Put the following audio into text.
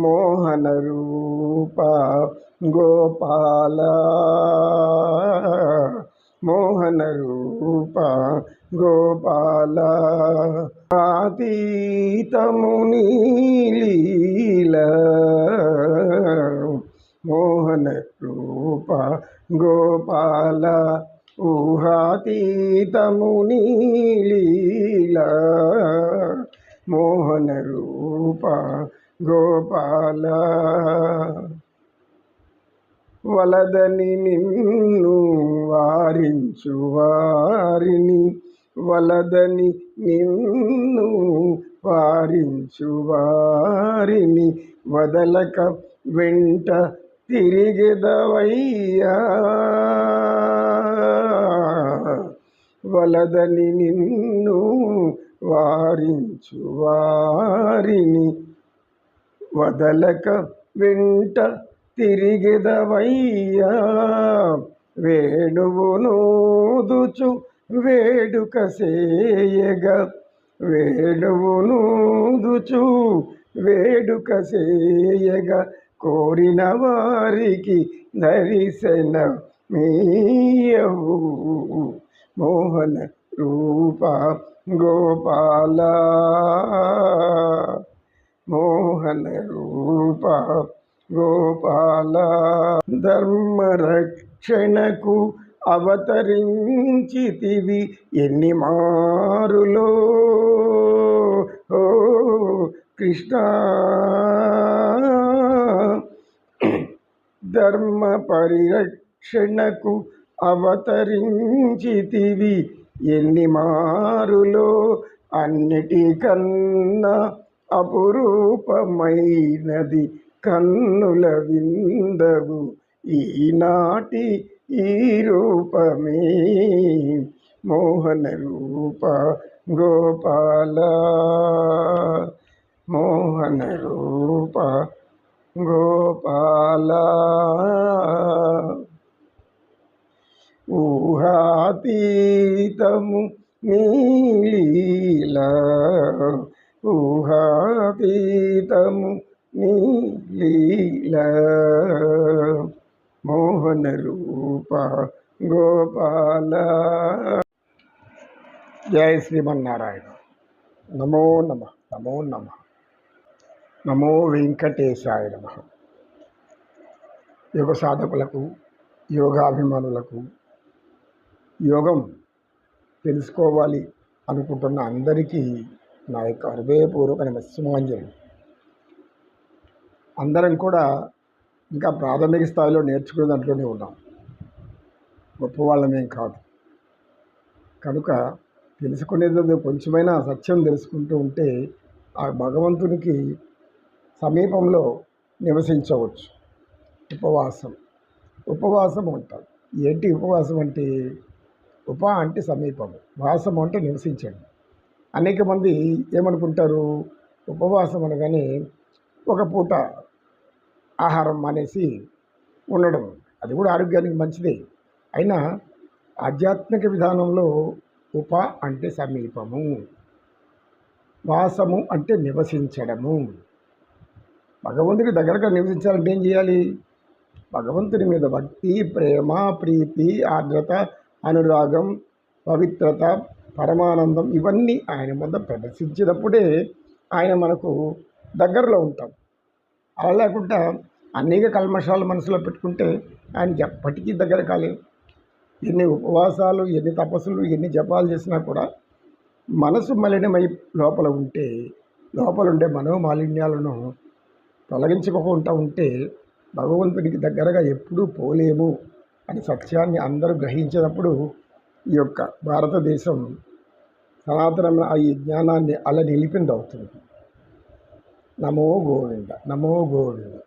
మోహన రూప గోపాల, మోహన రూప గోపాల, అతీతము నీలీల, మోహన రూప గోపాల, ఊహాతీతము నీలీల, మోహన రూప గోపాల. వలదని నిన్ను వారించు వారిని, వలదని నిన్ను వారించు వారిని, వదలక వెంట తిరిగెదవయ్యా, వలదని నిన్ను వారించు వారిని, వదలక వెంట తిరిగెదవయ్యా, వేణువు నూదుచు వేడుక సేయగా, వేణువు నూదుచు వేడుక సేయగా, కోరిన వారికి దర్శనమీయవు, మోహన రూప గోపాల, మోహన రూప గోపాల. ధర్మరక్షణకు అవతరించితివి ఎన్ని మారులో ఓ కృష్ణ, ధర్మ పరిరక్షణకు అవతరించితివి ఎన్ని మారులో, అన్నిటికన్నా అపురూపమైనది కన్నుల విందవు ఈనాటి ఈ రూపమే, మోహన రూప గోపాల, మోహన రూప గోపాల. ఊహాతీతము నీలీల, ఊహాతీతము నీలీల, మోహన రూప గోపాల. జయ శ్రీమన్నారాయణ. నమో నమ, నమో నమ, నమో వెంకటేశాయ నమ. యోగ సాధకులకు, యోగాభిమానులకు, యోగం తెలుసుకోవాలి అనుకుంటున్న అందరికీ నా యొక్క హృదయపూర్వక నమస్సుమాంజలి. అందరం కూడా ఇంకా ప్రాథమిక స్థాయిలో నేర్చుకునే దాంట్లోనే ఉన్నాం, గొప్పవాళ్ళమేం కాదు. కనుక తెలుసుకునేది కొంచెమైనా సత్యం తెలుసుకుంటూ ఉంటే ఆ భగవంతునికి సమీపంలో నివసించవచ్చు. ఉపవాసం, ఉపవాసం అంటారు. ఏంటి ఉపవాసం అంటే? ఉప అంటే సమీపము, వాసం అంటే నివసించండి. అనేక మంది ఏమనుకుంటారు, ఉపవాసం అనగానే ఒక పూట ఆహారం మానేసి ఉండడం, అది కూడా ఆరోగ్యానికి మంచిదే. అయినా ఆధ్యాత్మిక విధానంలో ఉప అంటే సమీపము, వాసము అంటే నివసించడము. భగవంతుడి దగ్గరగా నివసించాలంటే ఏం చేయాలి? భగవంతుని మీద భక్తి, ప్రేమ, ప్రీతి, ఆర్ద్రత, అనురాగం, పవిత్రత, పరమానందం ఇవన్నీ ఆయన వద్ద ప్రదర్శించినప్పుడే ఆయన మనకు దగ్గరలో ఉంటాం. అలా లేకుండా అనేక కల్మషాలు మనసులో పెట్టుకుంటే ఆయనకి ఎప్పటికీ దగ్గర కాలేము. ఎన్ని ఉపవాసాలు, ఎన్ని తపస్సులు, ఎన్ని జపాలు చేసినా కూడా మనసు మలినమై లోపల ఉంటే, లోపలుండే మనోమాలిన్యాలను తొలగించుకోకుండా ఉంటే భగవంతునికి దగ్గరగా ఎప్పుడూ పోలేము అని సత్యాన్ని అందరూ గ్రహించినప్పుడు ఈ యొక్క భారతదేశం సనాతనమైన ఈ జ్ఞానాన్ని అలా నిలిపిందవుతుంది. నమో గోవింద, నమో గోవింద.